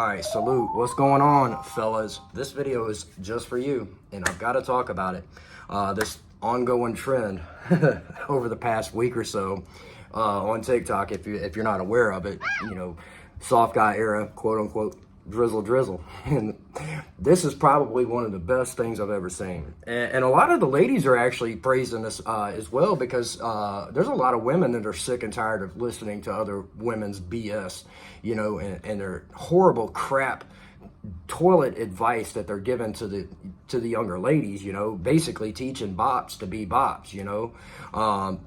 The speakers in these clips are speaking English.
Alright, salute. What's going on, fellas? This video is just for you, and I've got to talk about it. This ongoing trend over the past week or so on TikTok, if you're not aware of it, Softguyera, quote unquote, Drizzle. And this is probably one of the best things I've ever seen. And a lot of the ladies are actually praising this as well, because there's a lot of women that are sick and tired of listening to other women's BS, and their horrible crap toilet advice that they're giving to the younger ladies, basically teaching bops to be bops,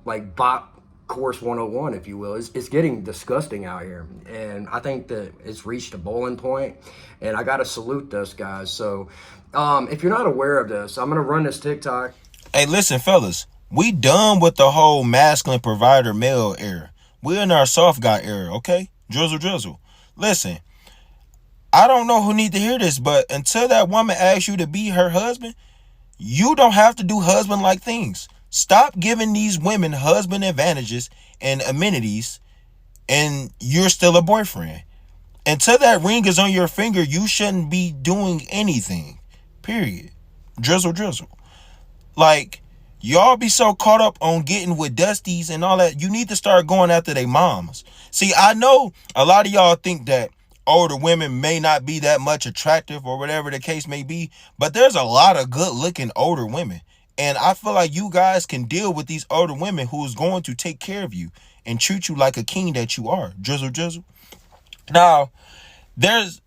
like bop course 101, if you will. It's getting disgusting out here, and I think that it's reached a boiling point, and I gotta salute this, guys. So if you're not aware of this, I'm gonna run this TikTok. Hey, listen, fellas, we done with the whole masculine provider male era. We're in our soft guy era, okay? Drizzle. Listen, I don't know who need to hear this, but until that woman asks you to be her husband, you don't have to do husband-like things. Stop giving these women husband advantages and amenities, and you're still a boyfriend. Until that ring is on your finger, you shouldn't be doing anything, period. Drizzle. Like, y'all be so caught up on getting with Dusties and all that. You need to start going after their moms. See, I know a lot of y'all think that older women may not be that much attractive or whatever the case may be, but there's a lot of good looking older women. And I feel like you guys can deal with these older women who is going to take care of you and treat you like a king that you are. Drizzle. Now, there's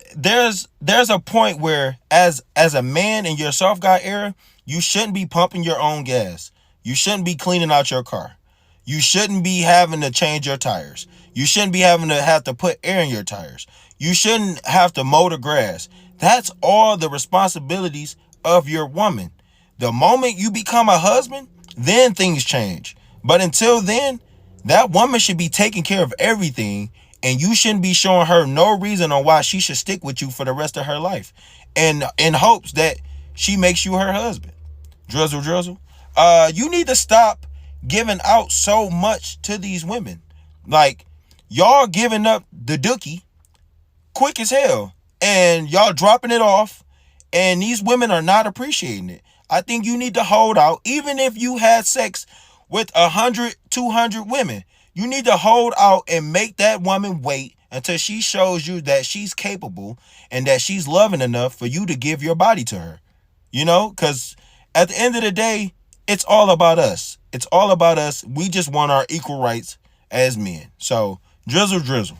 a point where as a man in your soft guy era, you shouldn't be pumping your own gas. You shouldn't be cleaning out your car. You shouldn't be having to change your tires. You shouldn't be having to have to put air in your tires. You shouldn't have to mow the grass. That's all the responsibilities of your woman. The moment you become a husband, then things change. But until then, that woman should be taking care of everything, and you shouldn't be showing her no reason on why she should stick with you for the rest of her life, and in hopes that she makes you her husband. Drizzle. You need to stop giving out so much to these women. Like, y'all giving up the dookie quick as hell, and y'all dropping it off, and these women are not appreciating it. I think you need to hold out. Even if you had sex with 100, 200 women, you need to hold out and make that woman wait until she shows you that she's capable and that she's loving enough for you to give your body to her. Because at the end of the day, it's all about us. It's all about us. We just want our equal rights as men. So, drizzle.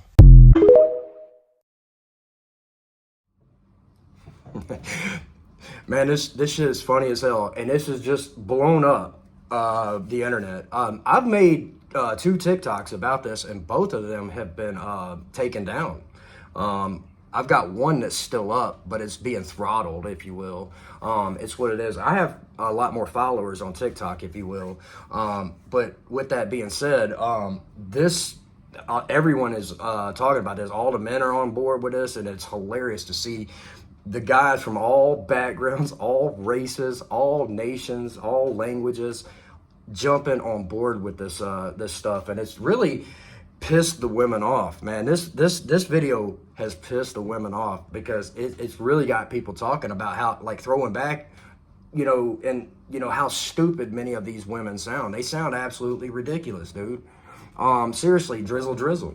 Man, this shit is funny as hell, and this is just blown up the internet. I've made 2 TikToks about this, and both of them have been taken down. I've got one that's still up, but it's being throttled, if you will. It's what it is. I have a lot more followers on TikTok, if you will. But with that being said, everyone is talking about this. All the men are on board with this, and it's hilarious to see the guys from all backgrounds, all races, all nations, all languages jumping on board with this stuff, and it's really pissed the women off, man. This video has pissed the women off, because it's really got people talking about how, like, throwing back, and how stupid many of these women sound. They sound absolutely ridiculous, dude. Seriously, Drizzle.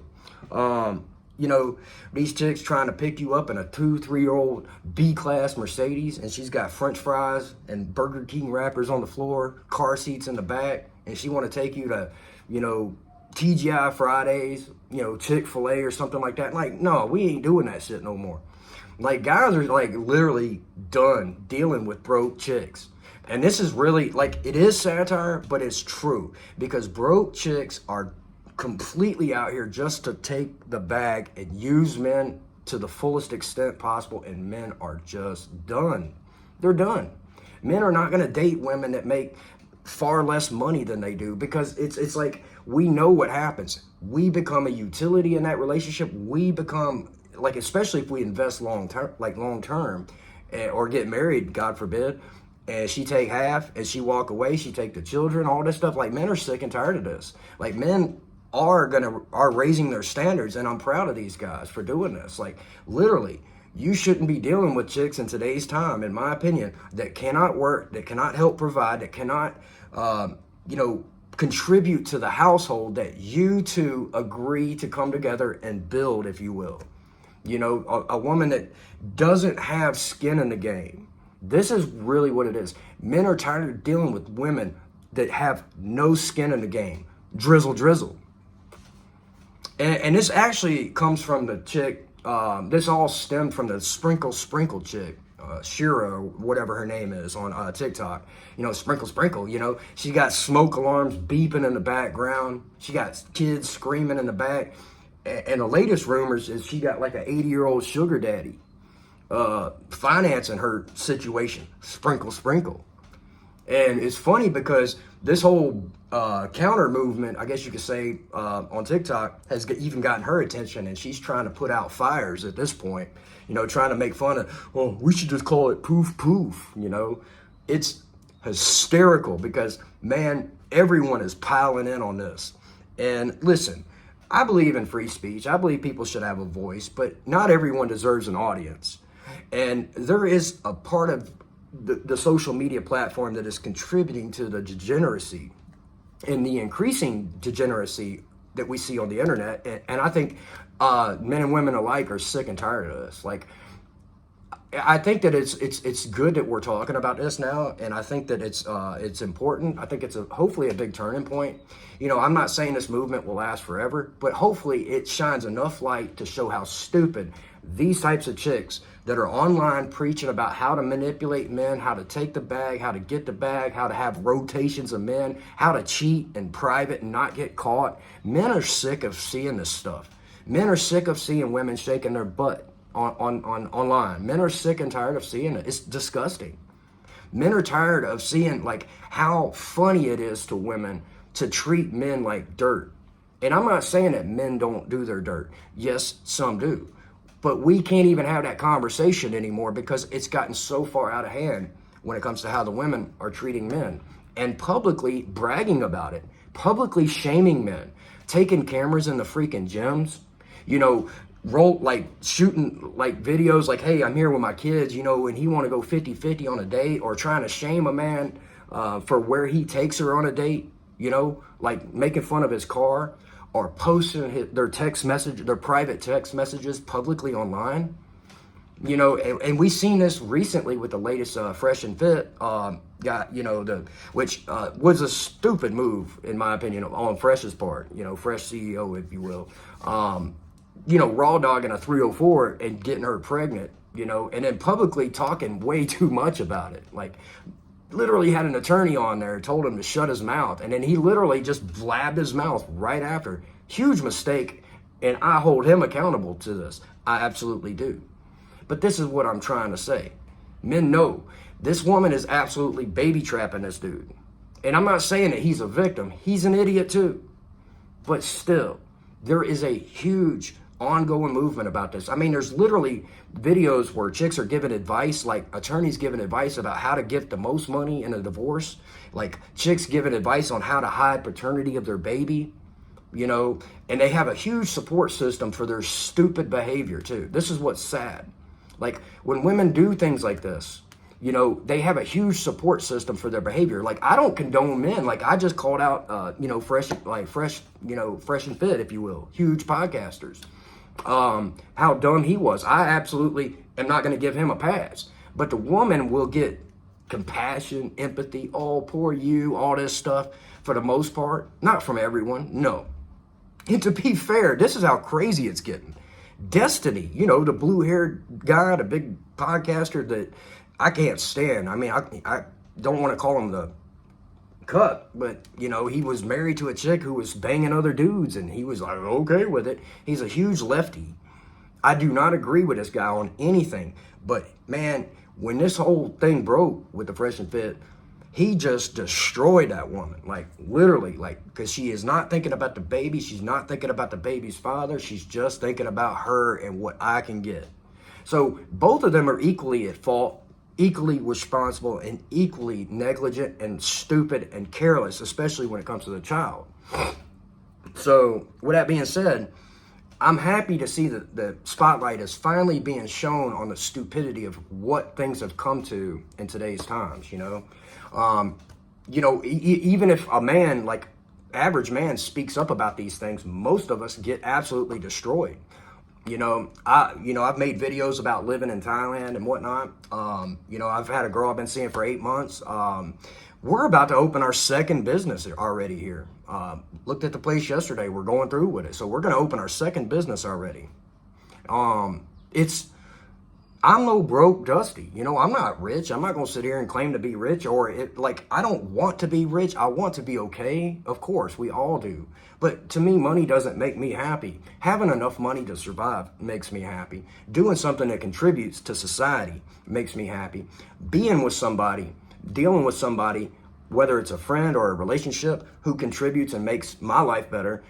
These chicks trying to pick you up in a 2-3-year-old B-class Mercedes, and she's got French fries and Burger King wrappers on the floor, car seats in the back, and she want to take you to, TGI Fridays, Chick-fil-A or something like that. Like, no, we ain't doing that shit no more. Like, guys are, like, literally done dealing with broke chicks. And this is really, like, it is satire, but it's true, because broke chicks are completely out here just to take the bag and use men to the fullest extent possible, and men are just done. They're done. Men are not going to date women that make far less money than they do, because it's like, we know what happens. We become a utility in that relationship. We become, like, especially if we invest long term, or get married, God forbid, and she take half and she walk away, she take the children, all this stuff. Like, men are sick and tired of this. Like, men are raising their standards, and I'm proud of these guys for doing this. Like, literally, You shouldn't be dealing with chicks in today's time, in my opinion, that cannot work, that cannot help provide, that cannot, contribute to the household that you two agree to come together and build, if you will. A woman that doesn't have skin in the game. This is really what it is. Men are tired of dealing with women that have no skin in the game. Drizzle. And this actually comes from the chick. This all stemmed from the sprinkle chick, Shira, or whatever her name is on TikTok. Sprinkle. She got smoke alarms beeping in the background. She got kids screaming in the back. And the latest rumors is she got like an 80-year-old sugar daddy financing her situation. Sprinkle. And it's funny because this whole counter movement, I guess you could say, on TikTok has even gotten her attention, and she's trying to put out fires at this point, trying to make fun of, well, we should just call it poof. It's hysterical because, man, everyone is piling in on this. And listen, I believe in free speech. I believe people should have a voice, but not everyone deserves an audience. And there is a part of the social media platform that is contributing to the degeneracy and the increasing degeneracy that we see on the internet. And I think men and women alike are sick and tired of this. Like, I think that it's good that we're talking about this now, and I think that it's important. I think it's hopefully a big turning point. I'm not saying this movement will last forever, but hopefully it shines enough light to show how stupid these types of chicks that are online preaching about how to manipulate men, how to take the bag, how to get the bag, how to have rotations of men, how to cheat in private and not get caught. Men are sick of seeing this stuff. Men are sick of seeing women shaking their butt online. Men are sick and tired of seeing it. It's disgusting. Men are tired of seeing like how funny it is to women to treat men like dirt. And I'm not saying that men don't do their dirt. Yes, some do. But we can't even have that conversation anymore because it's gotten so far out of hand when it comes to how the women are treating men and publicly bragging about it, publicly shaming men, taking cameras in the freaking gyms, shooting like videos like, hey, I'm here with my kids, and he want to go 50-50 on a date, or trying to shame a man for where he takes her on a date, like making fun of his car, or posting their private text messages publicly online. And we've seen this recently with the latest Fresh and Fit which was a stupid move, in my opinion, on Fresh's part, Fresh CEO, if you will. Raw dogging a 304 and getting her pregnant, and then publicly talking way too much about it. Like, literally had an attorney on there, told him to shut his mouth, and then he literally just blabbed his mouth right after. Huge mistake, and I hold him accountable to this. I absolutely do. But this is what I'm trying to say. Men know this woman is absolutely baby trapping this dude. And I'm not saying that he's a victim. He's an idiot too. But still, there is a huge ongoing movement about this. I mean, there's literally videos where chicks are giving advice, like attorneys giving advice about how to get the most money in a divorce, like chicks giving advice on how to hide paternity of their baby, and they have a huge support system for their stupid behavior too. This is what's sad. Like, when women do things like this, they have a huge support system for their behavior. Like, I don't condone men. Like, I just called out, Fresh and Fit, if you will, huge podcasters, how dumb he was. I absolutely am not going to give him a pass. But the woman will get compassion, empathy, oh, poor you, all this stuff, for the most part. Not from everyone, no. And to be fair, this is how crazy it's getting. Destiny, the blue-haired guy, the big podcaster that I can't stand. I mean, I don't want to call him the cuck, but, he was married to a chick who was banging other dudes, and he was like, okay with it. He's a huge lefty. I do not agree with this guy on anything, but, man, when this whole thing broke with the Fresh and Fit, he just destroyed that woman, like, literally, like, because she is not thinking about the baby. She's not thinking about the baby's father. She's just thinking about her and what I can get. So both of them are equally at fault, equally responsible, and equally negligent and stupid and careless, especially when it comes to the child. So with that being said, I'm happy to see that the spotlight is finally being shown on the stupidity of what things have come to in today's times, even if a man, like average man, speaks up about these things, most of us get absolutely destroyed. I've made videos about living in Thailand and whatnot. I've had a girl I've been seeing for 8 months. We're about to open our second business already here. Looked at the place yesterday. We're going through with it. So we're going to open our second business already. I'm no broke Dusty. I'm not rich. I'm not going to sit here and claim to be rich I don't want to be rich. I want to be okay. Of course, we all do. But to me, money doesn't make me happy. Having enough money to survive makes me happy. Doing something that contributes to society makes me happy. Being with somebody, dealing with somebody, whether it's a friend or a relationship who contributes and makes my life better,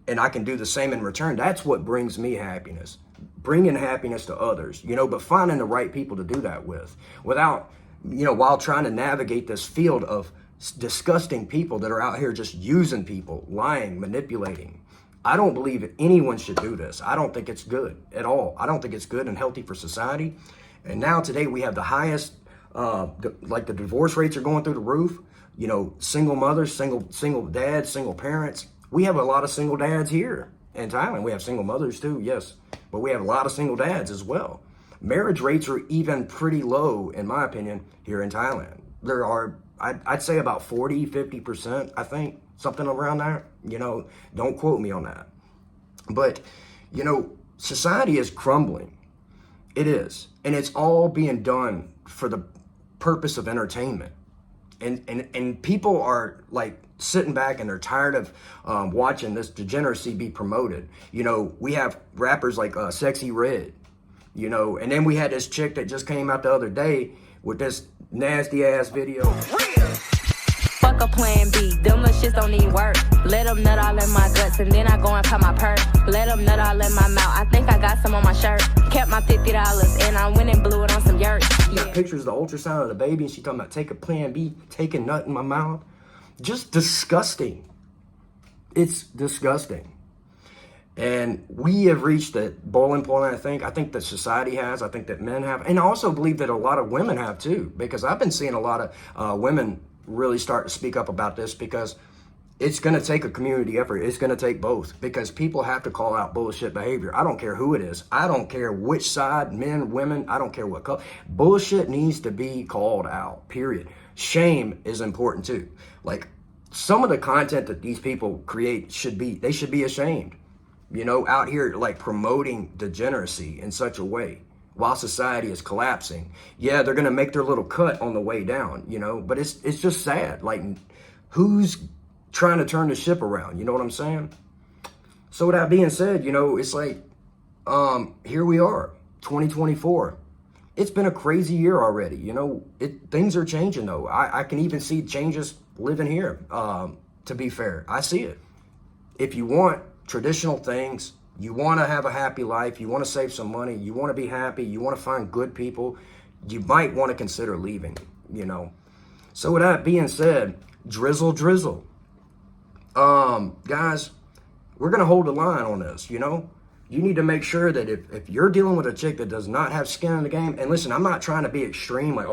and I can do the same in return, that's what brings me happiness. Bringing happiness to others, but finding the right people to do that with without, while trying to navigate this field of disgusting people that are out here just using people, lying, manipulating. I don't believe that anyone should do this. I don't think it's good at all. I don't think it's good and healthy for society. And now today we have the highest, the divorce rates are going through the roof. Single mothers, single dads, single parents. We have a lot of single dads here in Thailand. We have single mothers too, yes. But we have a lot of single dads as well. Marriage rates are even pretty low, in my opinion, here in Thailand. There are, I'd say about 40, 50%, I think, something around there. Don't quote me on that. But, society is crumbling. It is. And it's all being done for the purpose of entertainment. And people are like sitting back and they're tired of watching this degeneracy be promoted. We have rappers like Sexy Red, and then we had this chick that just came out the other day with this nasty ass video. Fuck a plan B, them little shits don't even work. Let them nut all in my guts and then I go and pop my perk. Let them nut all in my mouth, I think I got some on my shirt. Kept my $50 and I went and blew it on some yurt. Got pictures of the ultrasound of the baby and she talking about take a plan B, take a nut in my mouth. Just disgusting. It's disgusting. And we have reached the boiling point, I think. I think that society has. I think that men have. And I also believe that a lot of women have too. Because I've been seeing a lot of women really start to speak up about this, because it's going to take a community effort. It's going to take both, because people have to call out bullshit behavior. I don't care who it is. I don't care which side, men, women. I don't care what color. Bullshit needs to be called out, period. Shame is important too. Like, some of the content that these people create should be ashamed. Out here like promoting degeneracy in such a way while society is collapsing. Yeah, they're gonna make their little cut on the way down, but it's just sad. Like, who's trying to turn the ship around? You know what I'm saying? So with that being said, it's like, here we are, 2024. It's been a crazy year already. Things are changing though. I can even see changes living here. To be fair, I see it. If you want traditional things, you want to have a happy life, you want to save some money, you want to be happy, you want to find good people, you might want to consider leaving, So with that being said, Drizzle. Guys, we're going to hold the line on this, You need to make sure that if you're dealing with a chick that does not have skin in the game, and listen, I'm not trying to be extreme, like,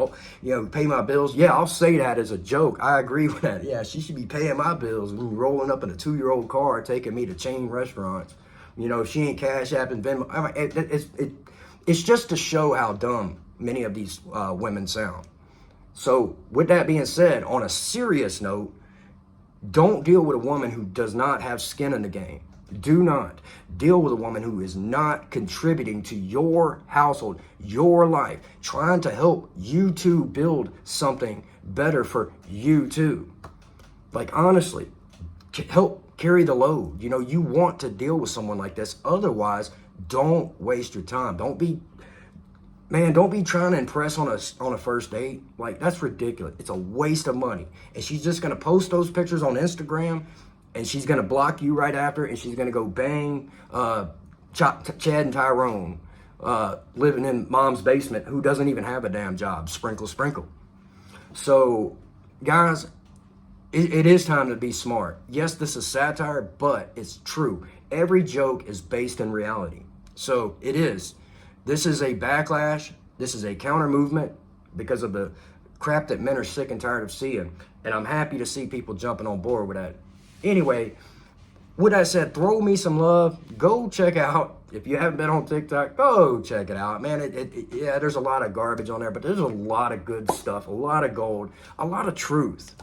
pay my bills. Yeah, I'll say that as a joke. I agree with that. Yeah, she should be paying my bills and rolling up in a 2-year-old car, taking me to chain restaurants. If she ain't Cash App and Venmo. It's just to show how dumb many of these women sound. So with that being said, on a serious note, don't deal with a woman who does not have skin in the game. Do not deal with a woman who is not contributing to your household, your life, trying to help you two build something better for you two. Like, honestly, help carry the load. You want to deal with someone like this. Otherwise, don't waste your time. Don't be trying to impress on a first date. Like, that's ridiculous. It's a waste of money. And she's just going to post those pictures on Instagram, and she's going to block you right after, and she's going to go bang Chad and Tyrone living in mom's basement, who doesn't even have a damn job. Sprinkle. So, guys, it is time to be smart. Yes, this is satire, but it's true. Every joke is based in reality. So it is. This is a backlash. This is a counter movement because of the crap that men are sick and tired of seeing. And I'm happy to see people jumping on board with that. Anyway, with that said, throw me some love. Go check out, if you haven't been on TikTok, go check it out. Man, yeah, there's a lot of garbage on there, but there's a lot of good stuff, a lot of gold, a lot of truth.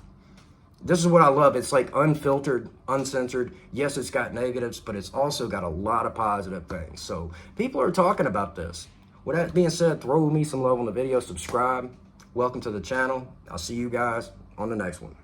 This is what I love. It's like unfiltered, uncensored. Yes, it's got negatives, but it's also got a lot of positive things. So people are talking about this. With that being said, throw me some love on the video, subscribe. Welcome to the channel. I'll see you guys on the next one.